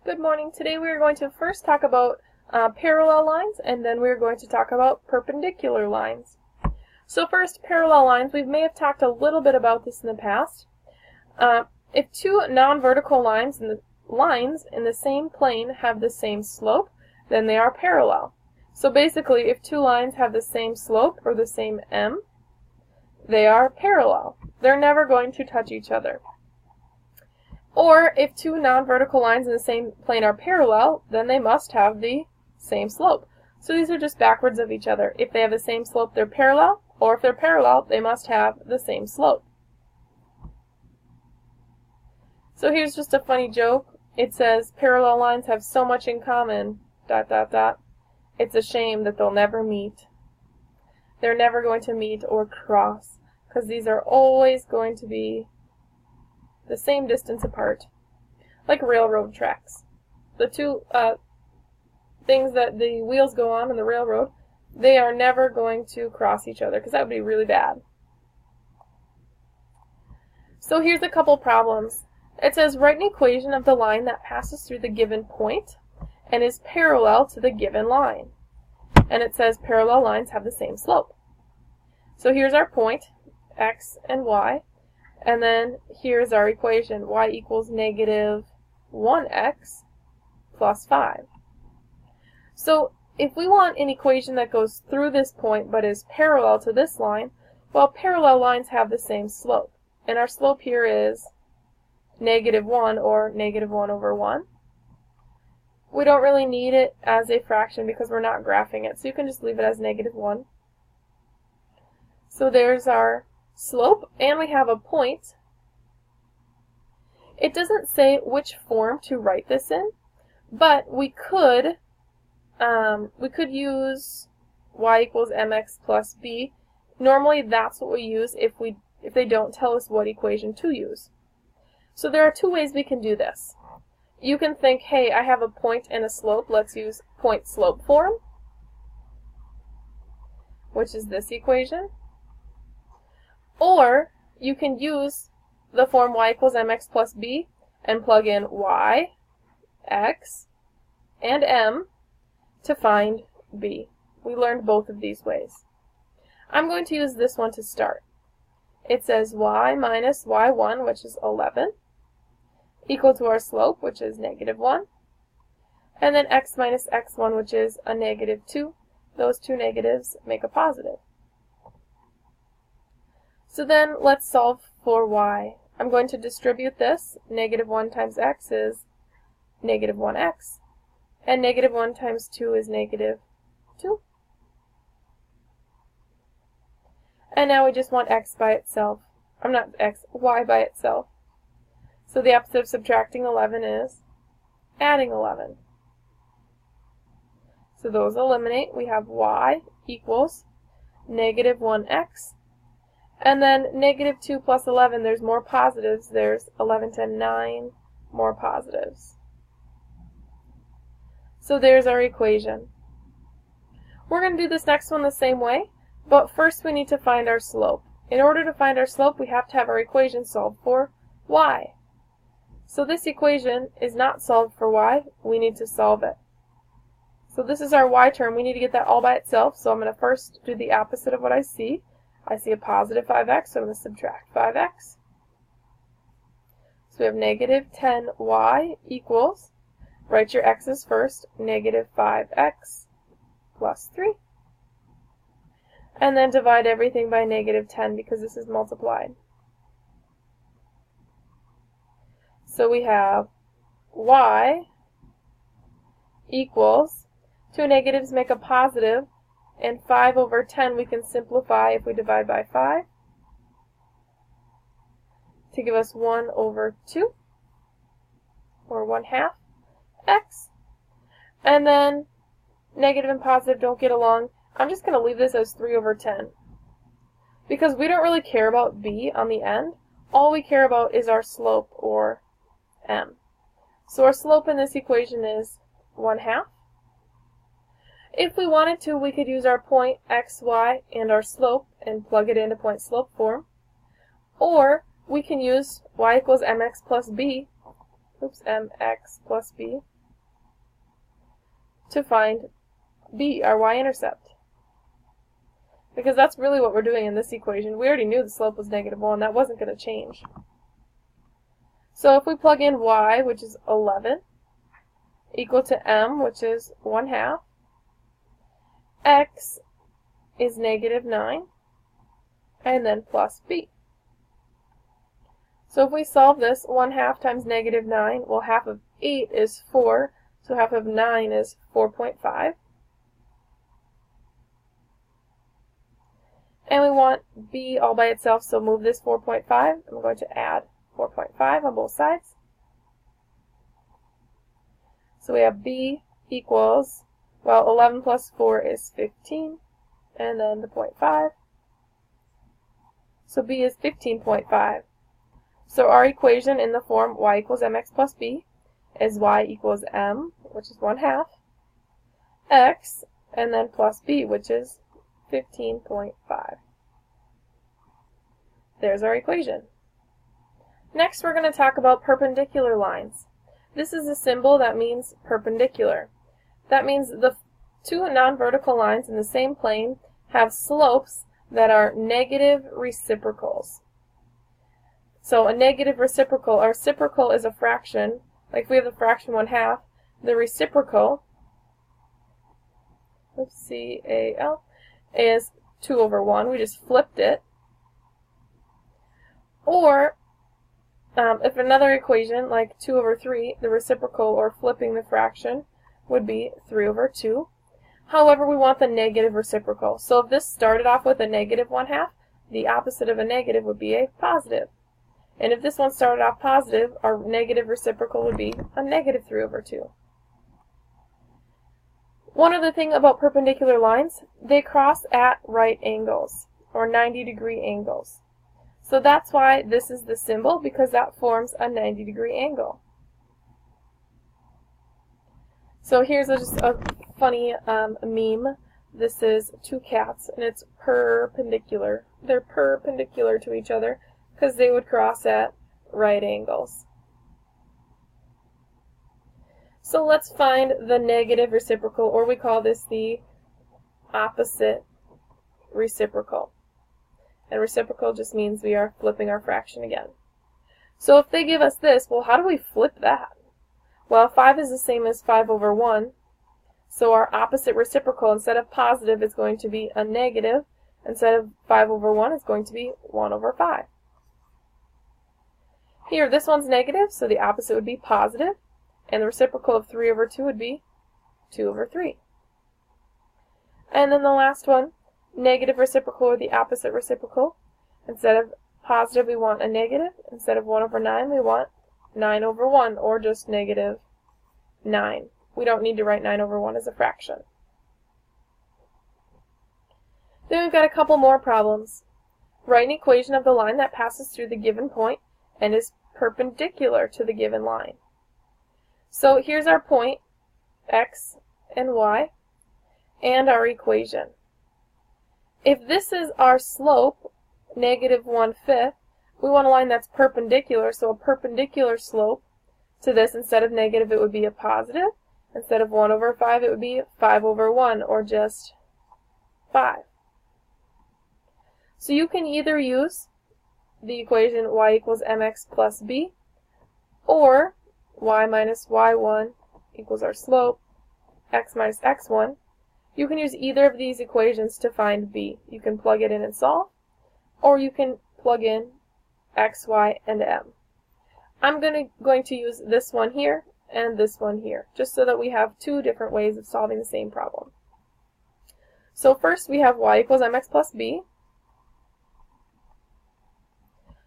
Good morning. Today we are going to first talk about parallel lines, and then we are going to talk about perpendicular lines. So first, parallel lines. We may have talked a little bit about this in the past. If two non-vertical lines in the same plane have the same slope, then they are parallel. So basically, if two lines have the same slope or the same m, they are parallel. They're never going to touch each other. Or if two non-vertical lines in the same plane are parallel, then they must have the same slope. So these are just backwards of each other. If they have the same slope, they're parallel, or if they're parallel, they must have the same slope. So here's just a funny joke. It says, parallel lines have so much in common, ... It's a shame that they'll never meet. They're never going to meet or cross, because these are always going to be the same distance apart, like railroad tracks. The two things that the wheels go on in the railroad, they are never going to cross each other, because that would be really bad. So here's a couple problems. It says, write an equation of the line that passes through the given point and is parallel to the given line. And it says parallel lines have the same slope. So here's our point, x and y. And then here's our equation, y equals negative 1x plus 5. So if we want an equation that goes through this point but is parallel to this line, well, parallel lines have the same slope. And our slope here is negative 1, or negative 1 over 1. We don't really need it as a fraction because we're not graphing it, so you can just leave it as negative 1. So there's our slope, and we have a point. It doesn't say which form to write this in, but we could use y equals mx plus b. Normally that's what we use if they don't tell us what equation to use. So there are two ways we can do this. You can think, hey, I have a point and a slope, let's use point-slope form, which is this equation. Or you can use the form y equals mx plus b and plug in y, x, and m to find b. We learned both of these ways. I'm going to use this one to start. It says y minus y1, which is 11, equal to our slope, which is negative 1, and then x minus x1, which is a negative 2. Those two negatives make a positive. So then let's solve for y. I'm going to distribute this. Negative 1 times x is negative 1x, and negative 1 times 2 is negative 2. And now we just want x by itself. Y by itself. So the opposite of subtracting 11 is adding 11. So those eliminate. We have y equals negative 1x. And then negative 2 plus 11, there's more positives. There's 11 to 9 more positives. So there's our equation. We're going to do this next one the same way, but first we need to find our slope. In order to find our slope, we have to have our equation solved for y. So this equation is not solved for y. We need to solve it. So this is our y term. We need to get that all by itself. So I'm going to first do the opposite of what I see. I see a positive 5x, so I'm going to subtract 5x. So we have negative 10y equals, write your x's first, negative 5x plus 3. And then divide everything by negative 10 because this is multiplied. So we have y equals, two negatives make a positive, and 5 over 10 we can simplify if we divide by 5 to give us 1 over 2, or 1/2 x. And then negative and positive don't get along. I'm just going to leave this as 3 over 10. Because we don't really care about b on the end. All we care about is our slope, or m. So our slope in this equation is 1/2. If we wanted to, we could use our point x, y, and our slope and plug it into point-slope form. Or we can use y equals mx plus b, mx plus b, to find b, our y-intercept. Because that's really what we're doing in this equation. We already knew the slope was -1. That wasn't going to change. So if we plug in y, which is 11, equal to m, which is 1/2, x is -9, and then plus b. So if we solve this, 1/2 times -9, well, half of 8 is 4, so half of 9 is 4.5. And we want b all by itself, so move this 4.5. I'm going to add 4.5 on both sides. So we have b equals, well, 11 plus 4 is 15, and then the 0.5. So b is 15.5. So our equation in the form y equals mx plus b is y equals m, which is 1/2, x, and then plus b, which is 15.5. There's our equation. Next, we're going to talk about perpendicular lines. This is a symbol that means perpendicular. That means the two non-vertical lines in the same plane have slopes that are negative reciprocals. So a negative reciprocal, our reciprocal is a fraction. Like if we have the fraction 1/2, the reciprocal, C-A-L, is 2/1. We just flipped it. Or if another equation, like 2/3, the reciprocal or flipping the fraction would be 3/2. However, we want the negative reciprocal. So if this started off with a -1/2, the opposite of a negative would be a positive. And if this one started off positive, our negative reciprocal would be a -3/2. One other thing about perpendicular lines, they cross at right angles, or 90-degree angles. So that's why this is the symbol, because that forms a 90-degree angle. So here's just a funny meme. This is two cats, and it's perpendicular. They're perpendicular to each other because they would cross at right angles. So let's find the negative reciprocal, or we call this the opposite reciprocal. And reciprocal just means we are flipping our fraction again. So if they give us this, well, how do we flip that? Well, 5 is the same as 5/1. So our opposite reciprocal, instead of positive, is going to be a negative. Instead of 5/1, it's going to be 1/5. Here, this one's negative, so the opposite would be positive. And the reciprocal of 3/2 would be 2/3. And then the last one, negative reciprocal or the opposite reciprocal. Instead of positive, we want a negative. Instead of 1/9, we want 9/1, or just -9. We don't need to write 9/1 as a fraction. Then we've got a couple more problems. Write an equation of the line that passes through the given point and is perpendicular to the given line. So here's our point, x and y, and our equation. If this is our slope, -1/5, we want a line that's perpendicular, so a perpendicular slope to this, instead of negative, it would be a positive. Instead of 1/5, it would be 5/1, or just 5. So you can either use the equation y equals mx plus b, or y minus y1 equals our slope, x minus x1. You can use either of these equations to find b. You can plug it in and solve, or you can plug in x, y, and m. I'm going to use this one here and this one here, just so that we have two different ways of solving the same problem. So first we have y equals mx plus b.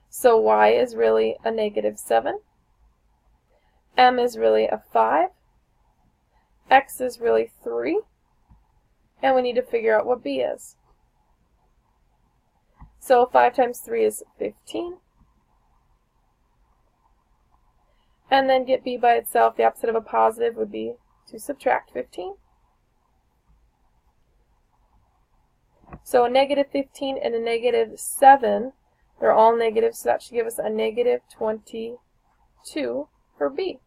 So y is really a -7. M is really a 5. X is really 3. And we need to figure out what b is. So 5 times 3 is 15. And then get b by itself. The opposite of a positive would be to subtract 15. So a -15 and a -7, they're all negative, so that should give us a -22 for b.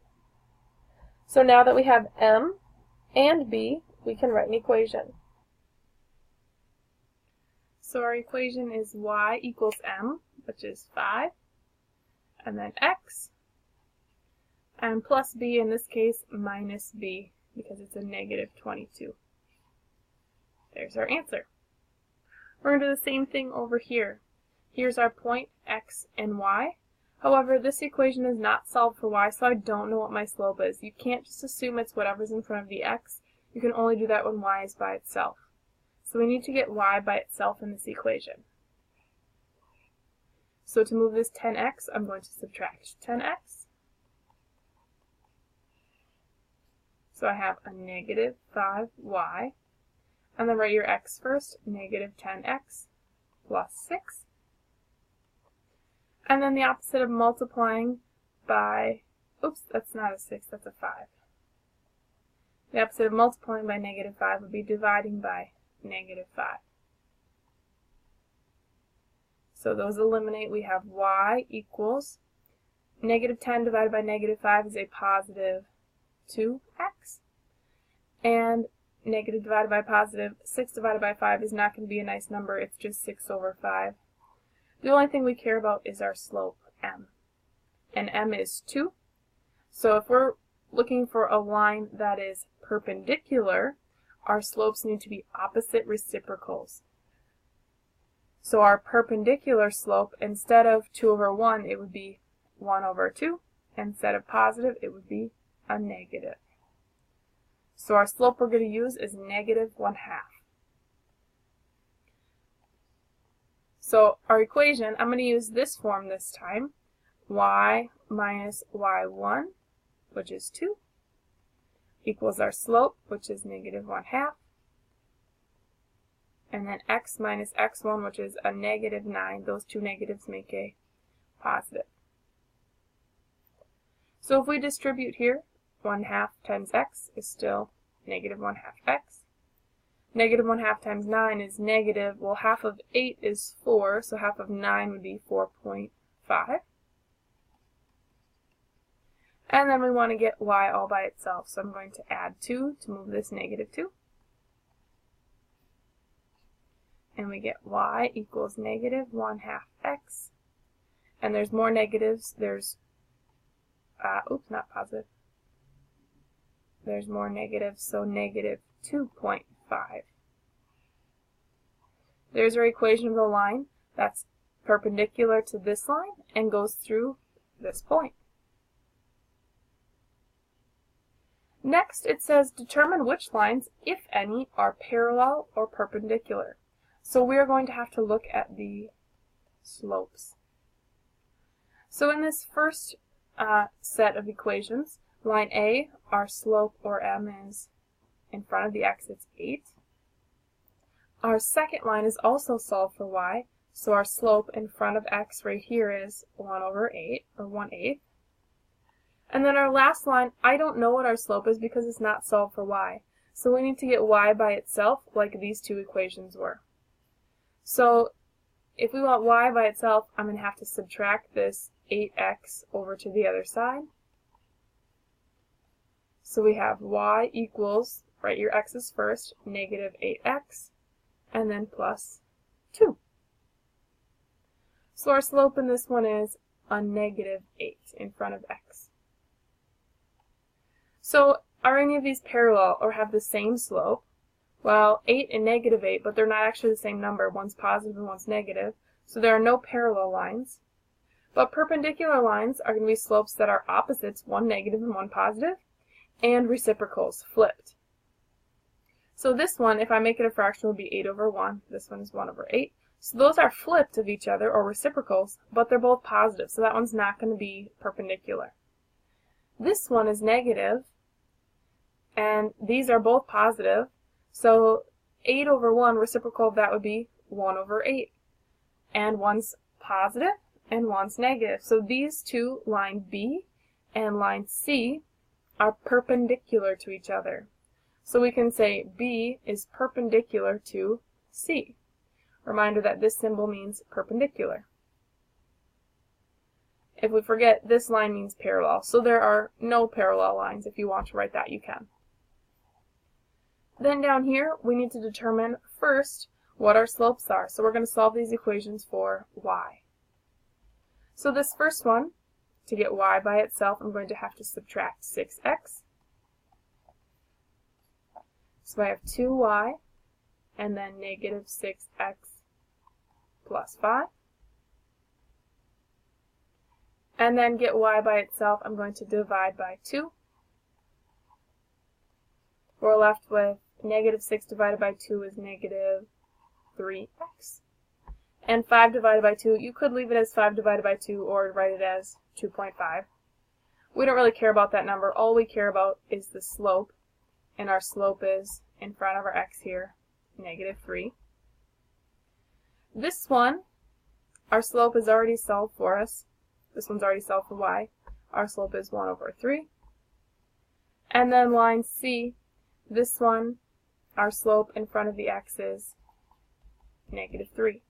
So now that we have m and b, we can write an equation. So our equation is y equals m, which is 5, and then x, and plus b, in this case, minus b, because it's a negative 22. There's our answer. We're going to do the same thing over here. Here's our point, x and y. However, this equation is not solved for y, so I don't know what my slope is. You can't just assume it's whatever's in front of the x. You can only do that when y is by itself. So we need to get y by itself in this equation. So to move this 10x, I'm going to subtract 10x. So I have a negative 5y. And then write your x first, negative 10x plus 6. And then the opposite of multiplying by, oops, that's not a 6, that's a 5. The opposite of multiplying by negative 5 would be dividing by negative 5. So those eliminate. We have y equals negative 10 divided by negative 5 is a positive 2x. And negative divided by positive 6 divided by 5 is not going to be a nice number. It's just 6 over 5. The only thing we care about is our slope, m. And m is 2. So if we're looking for a line that is perpendicular, our slopes need to be opposite reciprocals. So our perpendicular slope, instead of 2 over 1, it would be 1 over 2. Instead of positive, it would be a negative. So our slope we're going to use is negative 1/2. So our equation, I'm going to use this form this time. Y minus y1, which is 2, equals our slope, which is negative 1/2. And then x minus x1, which is a negative 9. Those two negatives make a positive. So if we distribute here, 1/2 times x is still negative 1/2 x. Negative 1/2 times 9 is negative, well, half of 8 is 4, so half of 9 would be 4.5. And then we want to get y all by itself, so I'm going to add 2 to move this negative 2. And we get y equals negative 1/2 x. And there's more negatives. There's, oops, not positive. There's more negatives, so negative 2.5. There's our equation of the line that's perpendicular to this line and goes through this point. Next, it says determine which lines, if any, are parallel or perpendicular. So we are going to have to look at the slopes. So in this first set of equations, line A, our slope, or m, is in front of the x, it's 8. Our second line is also solved for y, so our slope in front of x right here is 1 over 8, or 1/8. And then our last line, I don't know what our slope is because it's not solved for y. So we need to get y by itself like these two equations were. So if we want y by itself, I'm going to have to subtract this 8x over to the other side. So we have y equals, write your x's first, negative 8x, and then plus 2. So our slope in this one is a negative 8 in front of x. So are any of these parallel or have the same slope? Well, 8 and negative 8, but they're not actually the same number. One's positive and one's negative. So there are no parallel lines. But perpendicular lines are going to be slopes that are opposites, one negative and one positive, and reciprocals, flipped. So this one, if I make it a fraction, will be 8 over 1. This one is 1 over 8. So those are flipped of each other, or reciprocals, but they're both positive, so that one's not going to be perpendicular. This one is negative, and these are both positive, so 8 over 1, reciprocal of that would be 1 over 8. And one's positive, and one's negative. So these two, line B and line C, are perpendicular to each other. So we can say B is perpendicular to C. Reminder that this symbol means perpendicular. If we forget, this line means parallel. So there are no parallel lines. If you want to write that, you can. Then down here, we need to determine first what our slopes are. So we're going to solve these equations for y. So this first one, to get y by itself, I'm going to have to subtract 6x. So I have 2y, and then negative 6x plus 5. And then get y by itself, I'm going to divide by 2. We're left with negative 6 divided by 2 is negative 3x. And 5 divided by 2, you could leave it as 5 divided by 2 or write it as 2.5. We don't really care about that number. All we care about is the slope. And our slope is, in front of our x here, negative 3. This one, our slope is already solved for us. This one's already solved for y. Our slope is 1 over 3. And then line C, this one, our slope in front of the x is negative 3.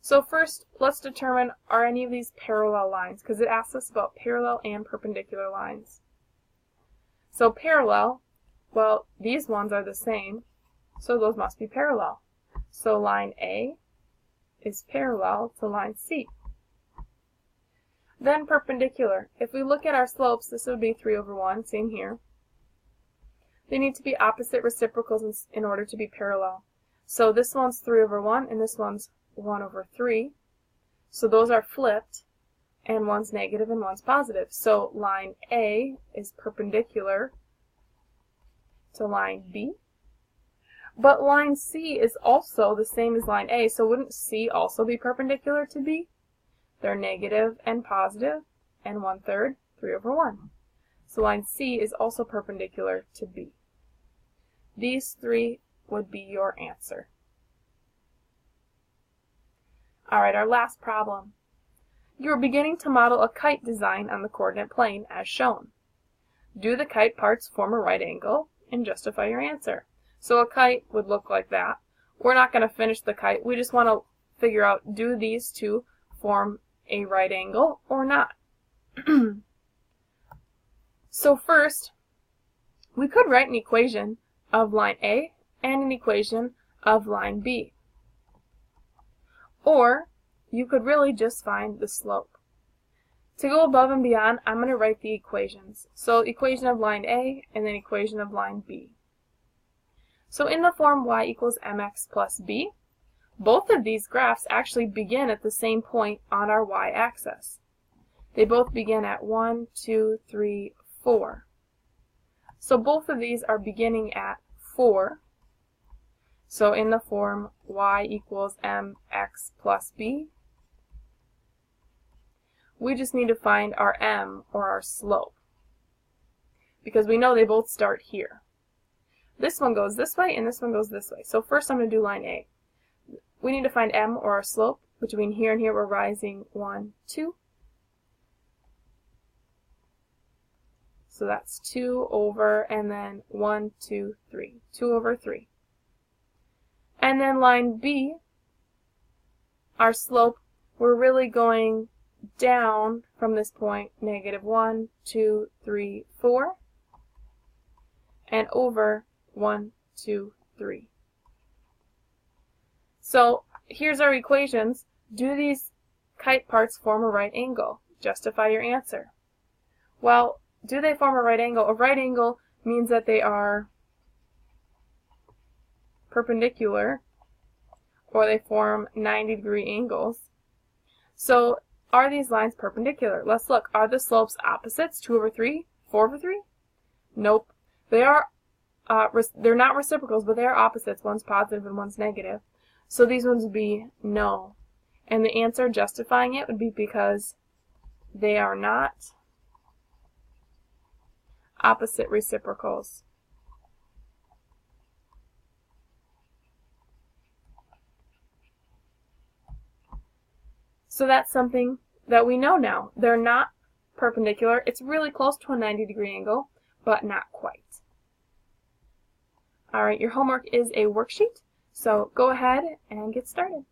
So first, let's determine, are any of these parallel lines? Because it asks us about parallel and perpendicular lines. So parallel, well, these ones are the same, so those must be parallel. So line A is parallel to line C. Then perpendicular. If we look at our slopes, this would be 3 over 1, same here. They need to be opposite reciprocals in order to be parallel. So this one's 3 over 1, and this one's 1 over 3. So those are flipped, and one's negative and one's positive. So line A is perpendicular to line B. But line C is also the same as line A, so wouldn't C also be perpendicular to B? They're negative and positive, and 1/3, 3 over 1. So line C is also perpendicular to B. These three would be your answer. Alright, our last problem. You are beginning to model a kite design on the coordinate plane as shown. Do the kite parts form a right angle, and justify your answer. So a kite would look like that. We're not going to finish the kite. We just want to figure out, do these two form a right angle or not? So first, we could write an equation of line A and an equation of line B. Or you could really just find the slope. To go above and beyond, I'm going to write the equations. So equation of line A and then equation of line B. So in the form y equals mx plus b, both of these graphs actually begin at the same point on our y-axis. They both begin at 1, 2, 3, 4. So both of these are beginning at 4. So in the form y equals mx plus b, we just need to find our m, or our slope, because we know they both start here. This one goes this way, and this one goes this way. So first I'm going to do line A. We need to find m, or our slope. Between here and here we're rising 1, 2. So that's 2 over, and then 1, 2, 3. 2 over 3. And then line B, our slope, we're really going down from this point, negative 1, 2, 3, 4, and over 1, 2, 3. So here's our equations. Do these kite parts form a right angle? Justify your answer. Well, do they form a right angle? A right angle means that they are perpendicular, or they form 90-degree angles. So are these lines perpendicular? Let's look. Are the slopes opposites? 2 over 3? 4 over 3? Nope. They are. They're not reciprocals, but they are opposites. One's positive and one's negative. So these ones would be no. And the answer justifying it would be because they are not opposite reciprocals. So that's something that we know now. They're not perpendicular. It's really close to a 90-degree angle, but not quite. Alright, your homework is a worksheet, so go ahead and get started.